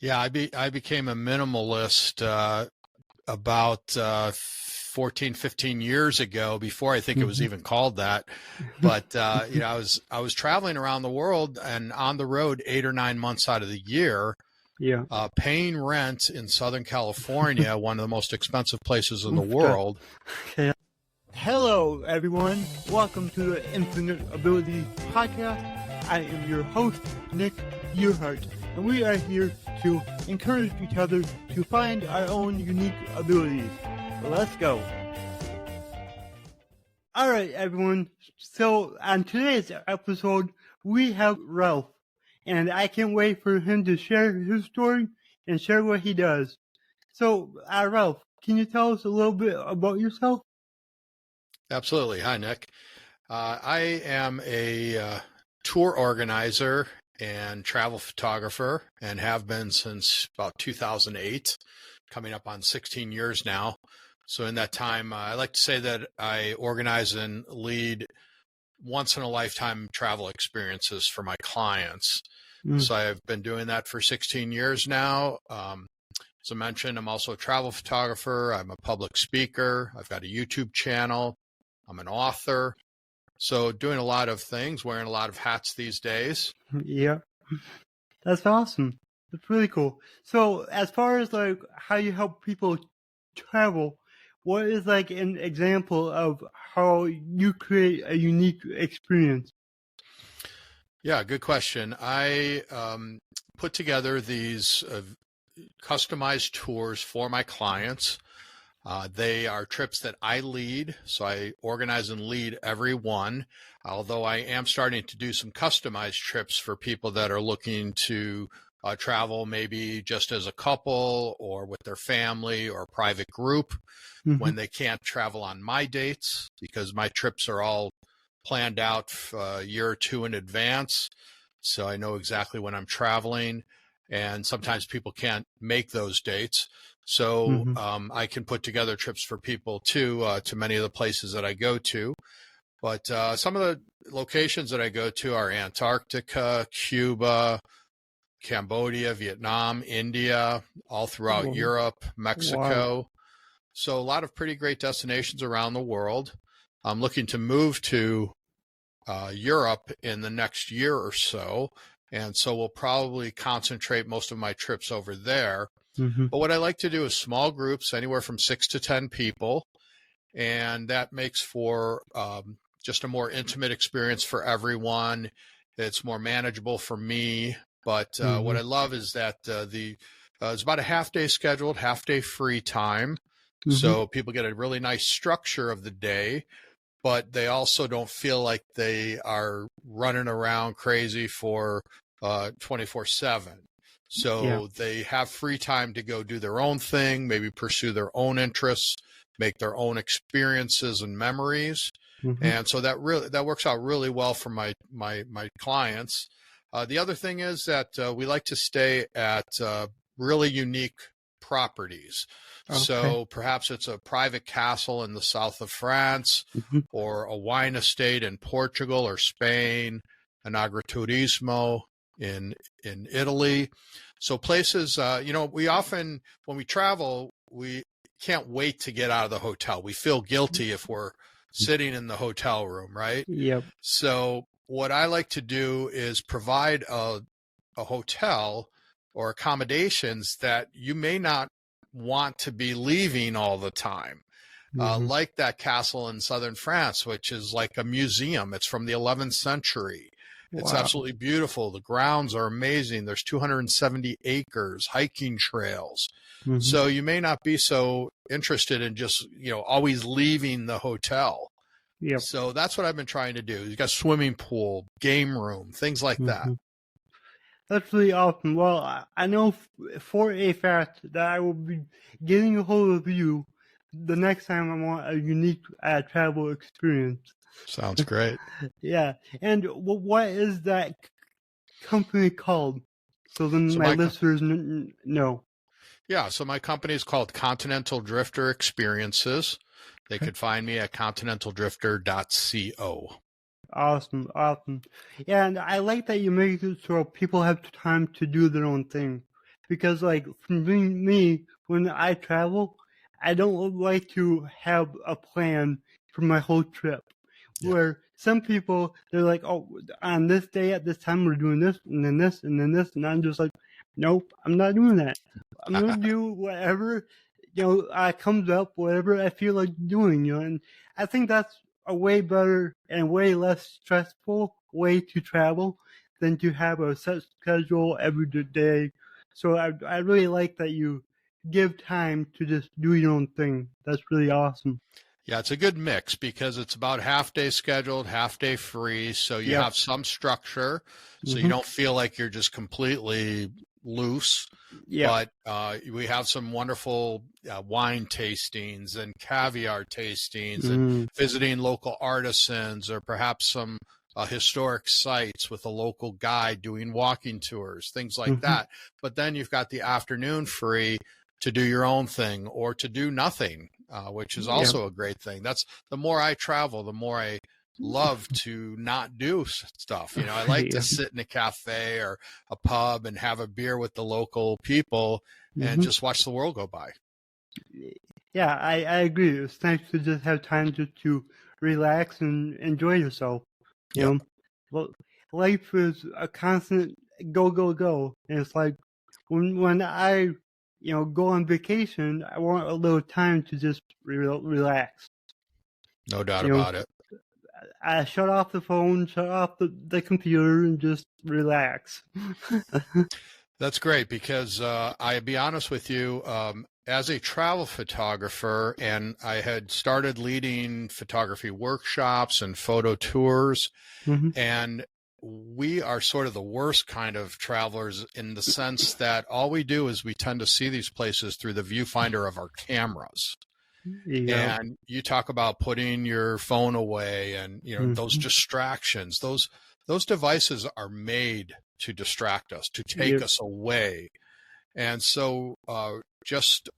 Yeah, I became a minimalist about 14, 15 years ago, before I think it was Hmm. even called that. But I was traveling around the world and on the road 8 or 9 months out of the year, Yeah. paying rent in Southern California, one of the most expensive places in the Okay. world. Hello, everyone. Welcome to the Infinite Ability Podcast. I am your host, Nick Yerhart, and we are here to encourage each other to find our own unique abilities. Let's go. All right, everyone. So, on today's episode, we have Ralph, and I can't wait for him to share his story and share what he does. So, Ralph, can you tell us a little bit about yourself? Absolutely. Hi, Nick. I am a tour organizer and travel photographer, and have been since about 2008, coming up on 16 years now. So in that time, I like to say that I organize and lead once in a lifetime travel experiences for my clients. Mm. So I've been doing that for 16 years now. As I mentioned, I'm also a travel photographer. I'm a public speaker. I've got a YouTube channel. I'm an author. So doing a lot of things, wearing a lot of hats these days. Yeah, that's awesome. That's really cool. So, as far as like how you help people travel, what is like an example of how you create a unique experience? Yeah, good question. I put together these customized tours for my clients. They are trips that I lead, so I organize and lead every one, although I am starting to do some customized trips for people that are looking to travel maybe just as a couple or with their family or a private group when they can't travel on my dates, because my trips are all planned out a year or two in advance. So I know exactly when I'm traveling, and sometimes people can't make those dates. So I can put together trips for people to many of the places that I go to. But some of the locations that I go to are Antarctica, Cuba, Cambodia, Vietnam, India, all throughout Wow. Europe, Mexico. So a lot of pretty great destinations around the world. I'm looking to move to Europe in the next year or so. And so we'll probably concentrate most of my trips over there. But what I like to do is small groups, anywhere from 6 to 10 people. And that makes for just a more intimate experience for everyone. It's more manageable for me. But what I love is that it's about a half day scheduled, half day free time. So people get a really nice structure of the day, but they also don't feel like they are running around crazy for 24/7. So they have free time to go do their own thing, maybe pursue their own interests, make their own experiences and memories. And so that works out really well for my clients. The other thing is that we like to stay at really unique properties. So perhaps it's a private castle in the south of France, or a wine estate in Portugal or Spain, an agriturismo in Italy. So places, we often, when we travel, we can't wait to get out of the hotel. We feel guilty if we're sitting in the hotel room, right? Yep. So what I like to do is provide a hotel or accommodations that you may not want to be leaving all the time. Like that castle in southern France, which is like a museum. It's from the 11th century. It's absolutely beautiful. The grounds are amazing. There's 270 acres, hiking trails. So you may not be so interested in just, always leaving the hotel. Yep. So that's what I've been trying to do. You got swimming pool, game room, things like that. That's really awesome. Well, I know for a fact that I will be getting a hold of you the next time I want a unique travel experience. Sounds great. Yeah. And what is that company called? So then my listeners know. Yeah, so my company is called Continental Drifter Experiences. They could find me at continentaldrifter.co. Awesome. Yeah, and I like that you make it so people have time to do their own thing. because like for me, when I travel, I don't like to have a plan for my whole trip. Yeah. Where some people, they're like, oh, on this day at this time we're doing this and then this and then this, and I'm just like, nope, I'm not doing that. I'm gonna do whatever comes up, whatever I feel like doing, and I think that's a way better and way less stressful way to travel than to have a set schedule every day. So I really like that you give time to just do your own thing. That's really awesome. Yeah, it's a good mix because it's about half day scheduled, half day free. So you have some structure. So you don't feel like you're just completely loose. But we have some wonderful wine tastings and caviar tastings and visiting local artisans, or perhaps some historic sites with a local guide doing walking tours, things like that. But then you've got the afternoon free to do your own thing or to do nothing, which is also a great thing. That's the more I travel, the more I love to not do stuff. I like to sit in a cafe or a pub and have a beer with the local people and just watch the world go by. Yeah, I agree. It's nice to just have time to relax and enjoy yourself. You know, life is a constant go, go, go. And it's like when I, go on vacation, I want a little time to just relax. No doubt about it. I shut off the phone, shut off the computer, and just relax. That's great because I'll be honest with you, as a travel photographer, and I had started leading photography workshops and photo tours, and we are sort of the worst kind of travelers in the sense that all we do is we tend to see these places through the viewfinder of our cameras. And you talk about putting your phone away and those distractions, those devices are made to distract us, to take us away. And so just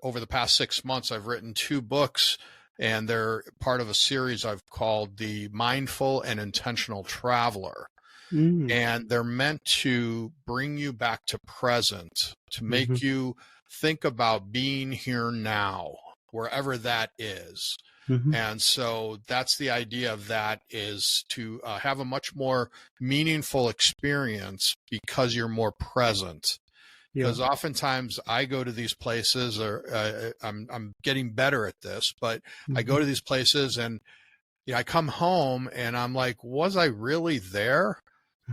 over the past 6 months, I've written 2 books, and they're part of a series I've called The Mindful and Intentional Traveler. And they're meant to bring you back to present, to make you think about being here now, wherever that is. And so that's the idea of that, is to have a much more meaningful experience because you're more present. Because oftentimes I go to these places, or I'm getting better at this, but I go to these places and I come home and I'm like, was I really there?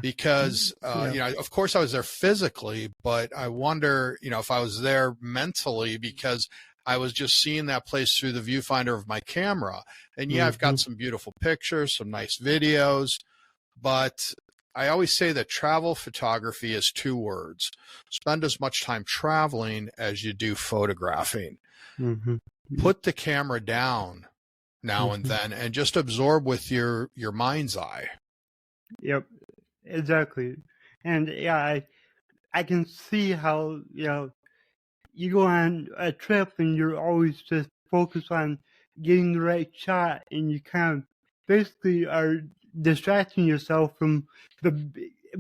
Because, of course I was there physically, but I wonder, if I was there mentally, because I was just seeing that place through the viewfinder of my camera. And I've got some beautiful pictures, some nice videos, but I always say that travel photography is 2 words. Spend as much time traveling as you do photographing. Put the camera down now and then and just absorb with your mind's eye. Yep, exactly. And I can see how, you go on a trip and you're always just focused on getting the right shot, and you kind of basically are distracting yourself from the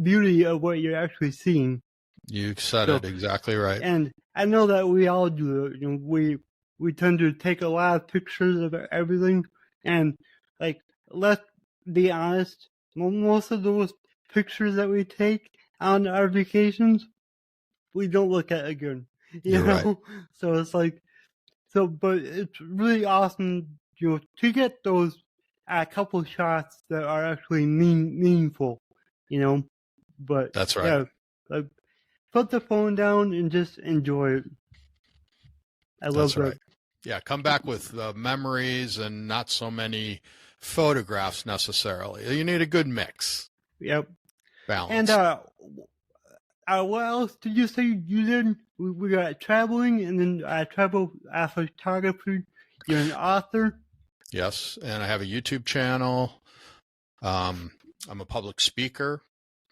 beauty of what you're actually seeing. You said it exactly right. And I know that we all do it. We tend to take a lot of pictures of everything, and like, let's be honest, most of those pictures that we take on our vacations, we don't look at again. You know? Right. So it's like, but it's really awesome, to get those a couple shots that are actually meaningful, But that's right. Like, put the phone down and just enjoy it. I love that. Right. Yeah, come back with memories and not so many photographs necessarily. You need a good mix. Yep. Balance. And what else did you say you did? We got traveling, and then travel photography. You're an author. Yes, and I have a YouTube channel. I'm a public speaker,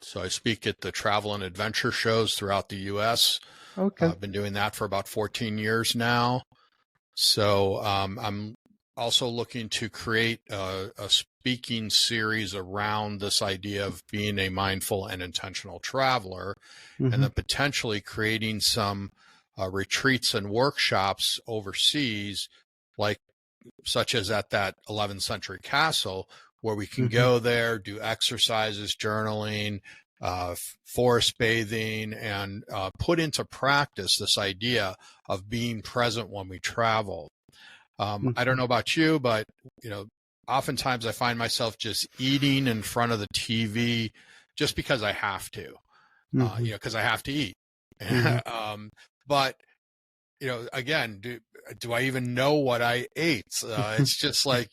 so I speak at the travel and adventure shows throughout the U.S. Okay. I've been doing that for about 14 years now. So I'm also looking to create a speaking series around this idea of being a mindful and intentional traveler, and then potentially creating some retreats and workshops overseas, like such as at that 11th century castle, where we can go there, do exercises, journaling, forest bathing, and put into practice this idea of being present when we travel. I don't know about you, but oftentimes I find myself just eating in front of the TV just because I have to, because I have to eat. But again, do I even know what I ate? It's just like,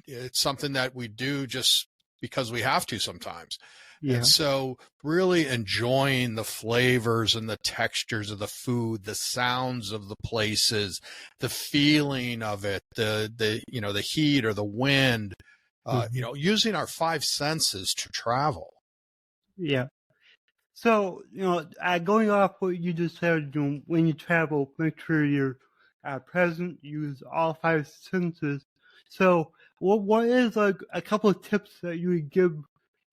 it's something that we do just because we have to sometimes. And so really enjoying the flavors and the textures of the food, the sounds of the places, the feeling of it, the heat or the wind, using our five senses to travel. Yeah. So, going off what you just said, when you travel, make sure you're present, use all five senses. So, what is like a couple of tips that you would give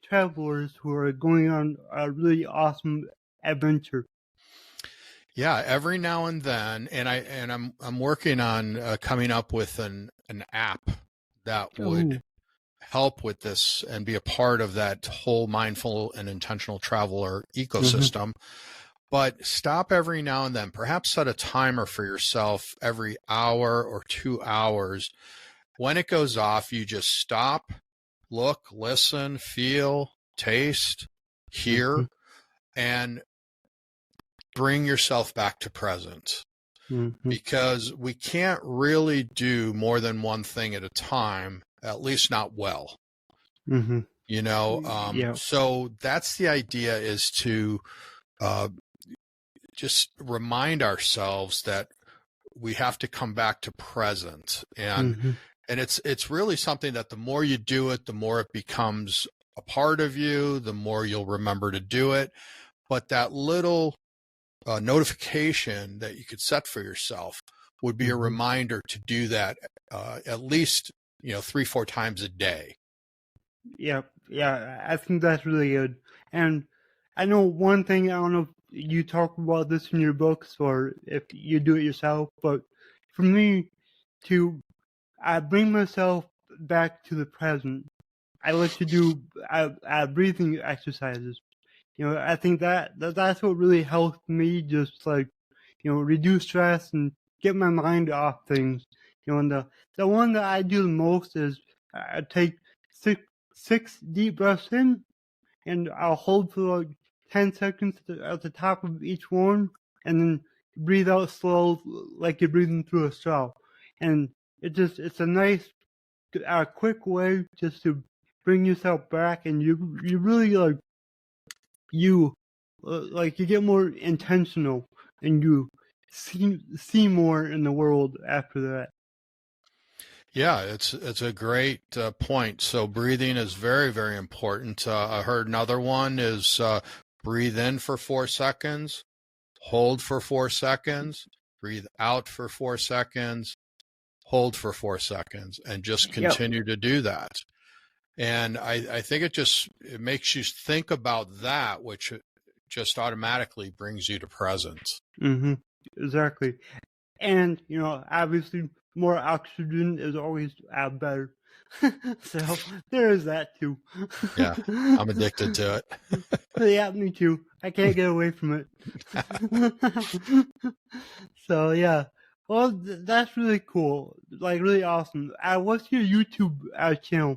travelers who are going on a really awesome adventure? Yeah, every now and then, and I'm working on coming up with an app that would help with this and be a part of that whole mindful and intentional traveler ecosystem. But stop every now and then. Perhaps set a timer for yourself every hour or 2 hours. When it goes off, you just stop, look, listen, feel, taste, hear, and bring yourself back to present. Because we can't really do more than one thing at a time, at least not well. So that's the idea, is to just remind ourselves that we have to come back to present. And it's really something that the more you do it, the more it becomes a part of you, the more you'll remember to do it. But that little notification that you could set for yourself would be a reminder to do that at least 3-4 times a day. Yeah, I think that's really good. And I know one thing, I don't know if you talk about this in your books or if you do it yourself, but for me to bring myself back to the present, I like to do breathing exercises. I think that's what really helps me just like, reduce stress and get my mind off things. And the one that I do the most is I take six deep breaths in, and I'll hold for like 10 seconds at the top of each one, and then breathe out slow like you're breathing through a straw. And it's a nice, quick way just to bring yourself back, and you really you get more intentional, and you see more in the world after that. Yeah, it's a great point. So breathing is very, very important. I heard another one is breathe in for 4 seconds, hold for 4 seconds, breathe out for 4 seconds, hold for 4 seconds, and just continue to do that. And I think it makes you think about that, which just automatically brings you to present. Exactly. And, obviously more oxygen is always better. So there is that too. Yeah, I'm addicted to it. Yeah, me too. I can't get away from it. So yeah. Well, that's really cool. Like really awesome. What's your YouTube channel?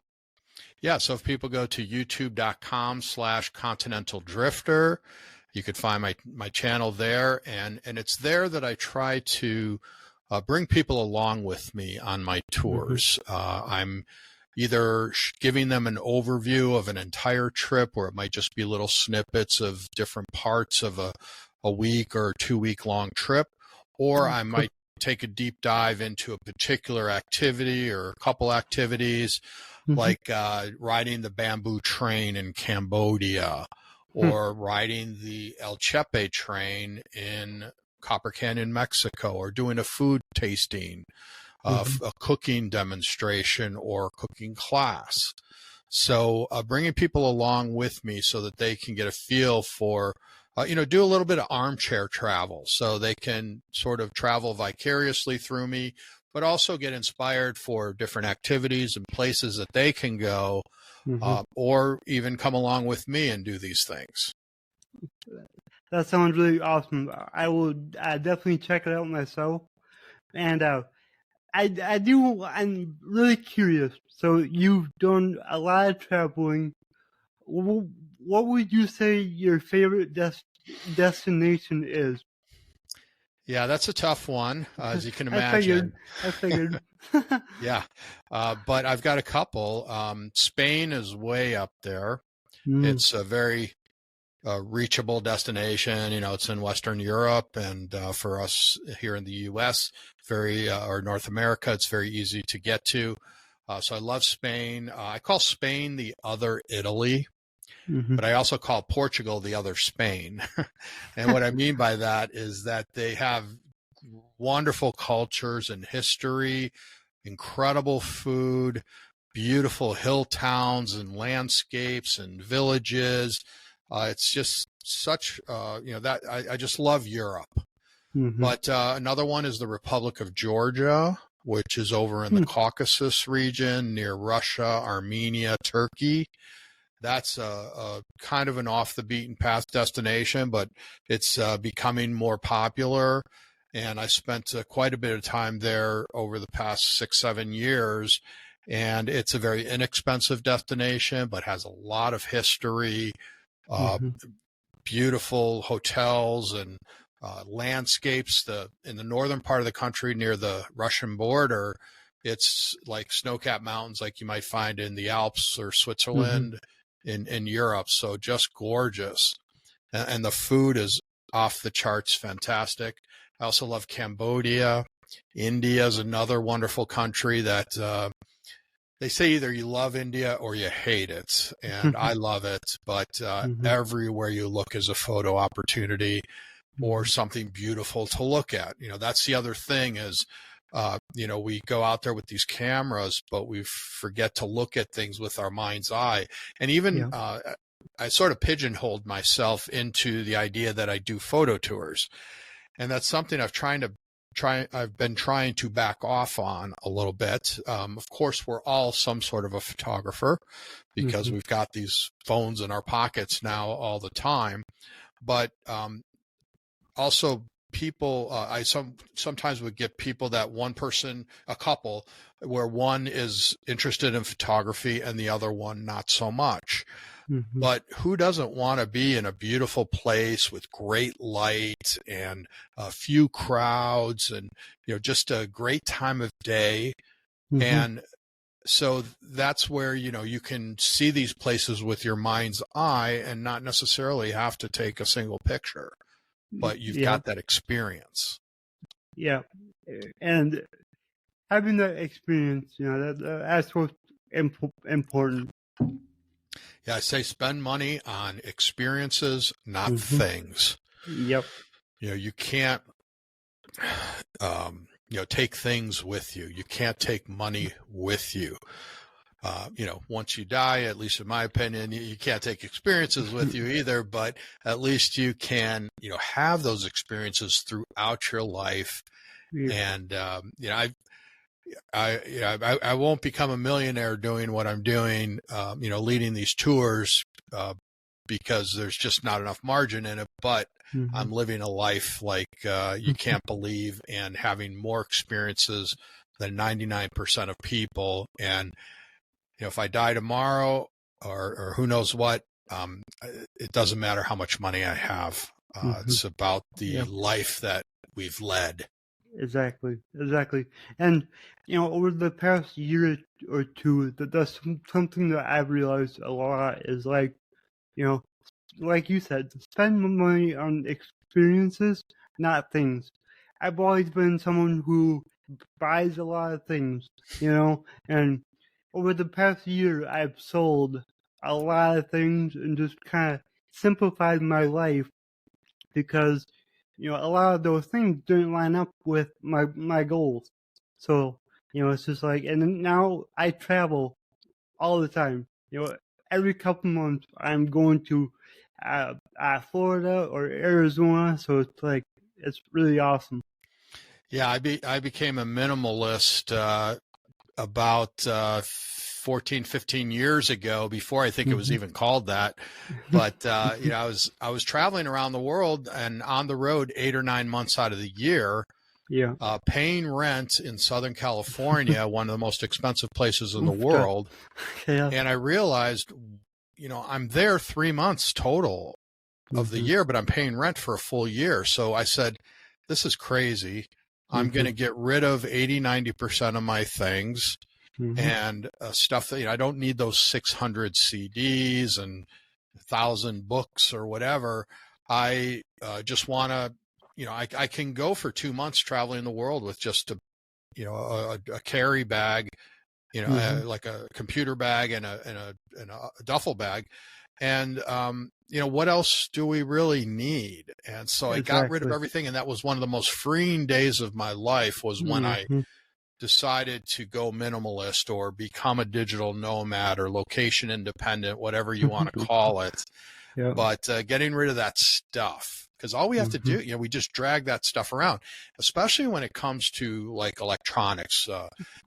Yeah, so if people go to youtube.com/Continental Drifter, you could find my channel there, and it's there that I try to bring people along with me on my tours. I'm either giving them an overview of an entire trip, or it might just be little snippets of different parts of a week or 2 week long trip, or I might take a deep dive into a particular activity or a couple activities, like riding the bamboo train in Cambodia, or riding the El Chepe train in Copper Canyon, Mexico, or doing a food tasting. a cooking demonstration or cooking class. So bringing people along with me so that they can get a feel for, do a little bit of armchair travel so they can sort of travel vicariously through me, but also get inspired for different activities and places that they can go, or even come along with me and do these things. That sounds really awesome. I will definitely check it out myself. And I'm really curious. So you've done a lot of traveling. What would you say your favorite destination is? Yeah, that's a tough one, as you can imagine. I figured. Yeah, but I've got a couple. Spain is way up there. It's a very reachable destination. It's in Western Europe, and for us here in the U.S., or North America, it's very easy to get to. So I love Spain. I call Spain the other Italy, but I also call Portugal the other Spain. And what I mean by that is that they have wonderful cultures and history, incredible food, beautiful hill towns and landscapes and villages. It's just such, that I just love Europe. But another one is the Republic of Georgia, which is over in the Caucasus region near Russia, Armenia, Turkey. That's a kind of an off the beaten path destination, but it's becoming more popular. And I spent quite a bit of time there over the past 6-7 years. And it's a very inexpensive destination, but has a lot of history, beautiful hotels and landscapes. In the northern part of the country near the Russian border, it's like snow-capped mountains like you might find in the Alps or Switzerland in Europe. So just gorgeous. And the food is off the charts fantastic. I also love Cambodia. India is another wonderful country that they say either you love India or you hate it. And I love it. But everywhere you look is a photo opportunity or something beautiful to look at. That's the other thing is, we go out there with these cameras, but we forget to look at things with our mind's eye. And even I sort of pigeonholed myself into the idea that I do photo tours. And that's something I've been trying to back off on a little bit. Of course, we're all some sort of a photographer because we've got these phones in our pockets now all the time. But also people, I sometimes would get people that a couple, where one is interested in photography and the other one not so much. But who doesn't want to be in a beautiful place with great light and a few crowds and, just a great time of day. And so that's where, you can see these places with your mind's eye and not necessarily have to take a single picture, but you've got that experience. Yeah. And having that experience, that's what's important. Yeah, I say spend money on experiences, not things. Yep. You can't, take things with you. You can't take money with you. Once you die, at least in my opinion, you can't take experiences with you either, but at least you can, have those experiences throughout your life. And, I won't become a millionaire doing what I'm doing, leading these tours, because there's just not enough margin in it, but I'm living a life like, you can't believe, and having more experiences than 99% of people. And, if I die tomorrow or who knows what, it doesn't matter how much money I have. It's about the life that we've led. Exactly. And, over the past year or two, that's something that I've realized a lot is like you said, spend money on experiences, not things. I've always been someone who buys a lot of things, and over the past year, I've sold a lot of things and just kind of simplified my life because a lot of those things didn't line up with my goals. So It's just like, and then now I travel all the time. Every couple months I'm going to Florida or Arizona, so it's like it's really awesome. Yeah, I became a minimalist about 14, 15 years ago, before I think it was even called that. But I was traveling around the world and on the road 8 or 9 months out of the year. Yeah. Paying rent in Southern California, one of the most expensive places in the world. Yeah. And I realized, I'm there 3 months total of the year, but I'm paying rent for a full year. So I said, this is crazy. I'm going to get rid of 80, 90% of my things and stuff that, I don't need those 600 CDs and 1,000 books or whatever. I just want to, I can go for 2 months traveling the world with just a carry bag, like a computer bag and a duffel bag. And, what else do we really need? And so I got rid of everything. And that was one of the most freeing days of my life, was when I decided to go minimalist or become a digital nomad or location independent, whatever you want to call it. Yeah. But getting rid of that stuff. Because all we have to do, we just drag that stuff around, especially when it comes to like electronics,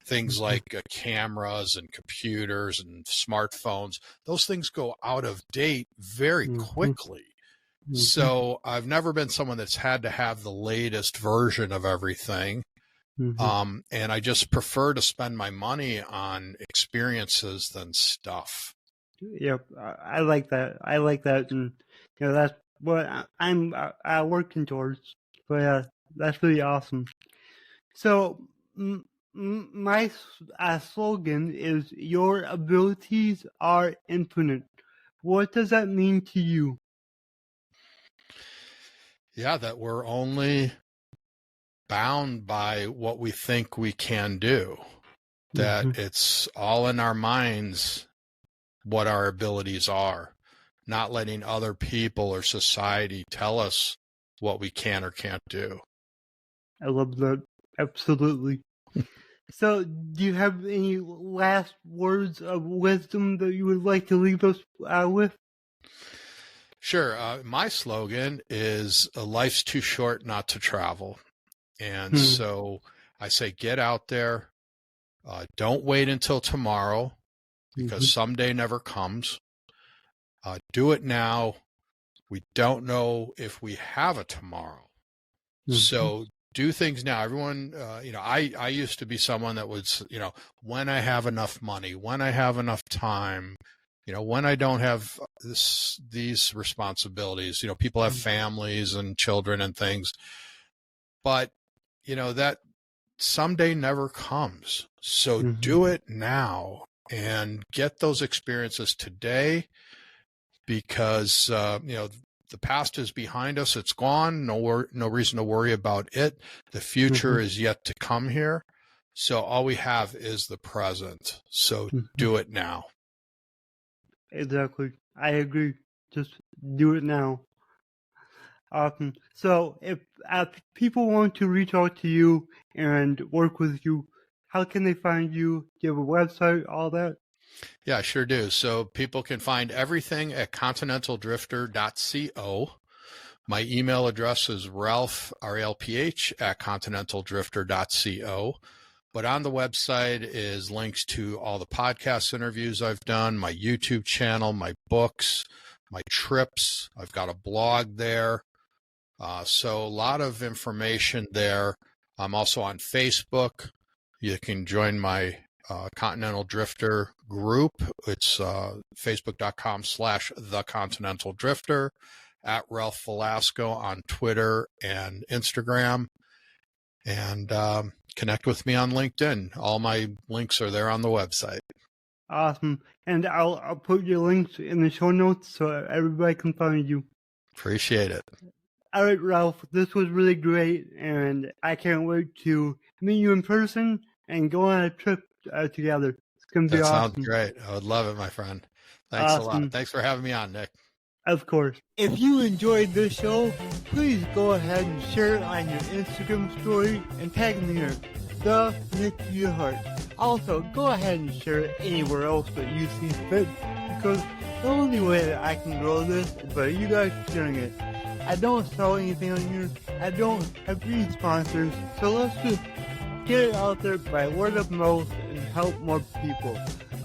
things like cameras and computers and smartphones. Those things go out of date very quickly. So I've never been someone that's had to have the latest version of everything. And I just prefer to spend my money on experiences than stuff. Yep. I like that. And, that's what I'm working towards. But that's really awesome. So my slogan is, your abilities are infinite. What does that mean to you? Yeah, that we're only bound by what we think we can do. That it's all in our minds what our abilities are. Not letting other people or society tell us what we can or can't do. I love that. Absolutely. So, do you have any last words of wisdom that you would like to leave us with? Sure. My slogan is, life's too short not to travel. And so I say, get out there. Don't wait until tomorrow, because someday never comes. Do it now. We don't know if we have a tomorrow. So do things now. Everyone, I used to be someone that was, when I have enough money, when I have enough time, when I don't have these responsibilities, people have families and children and things, but that someday never comes. So do it now and get those experiences today. Because, the past is behind us. It's gone. No reason to worry about it. The future is yet to come here. So all we have is the present. So do it now. Exactly. I agree. Just do it now. Awesome. So if people want to reach out to you and work with you, how can they find you? Do you have a website, all that? Yeah, I sure do. So people can find everything at continentaldrifter.co. My email address is Ralph, RLPH, at continentaldrifter.co. But on the website is links to all the podcast interviews I've done, my YouTube channel, my books, my trips. I've got a blog there. So a lot of information there. I'm also on Facebook. You can join my Continental Drifter group. It's facebook.com/The Continental Drifter, at Ralph Velasco on Twitter and Instagram, and connect with me on LinkedIn. All my links are there on the website. Awesome. And I'll put your links in the show notes so everybody can find you. Appreciate it. All right, Ralph, this was really great, and I can't wait to meet you in person and go on a trip together. It's going to be awesome. That sounds great. I would love it, my friend. Thanks a lot. Thanks for having me on, Nick. Of course. If you enjoyed this show, please go ahead and share it on your Instagram story and tag me in it. the Nick Yerhart. Also, go ahead and share it anywhere else that you see fit, because the only way that I can grow this is by you guys sharing it. I don't sell anything on here. I don't have any sponsors, so let's just get it out there by word of mouth and help more people.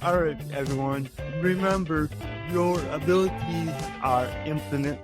Alright, everyone, remember, your abilities are infinite.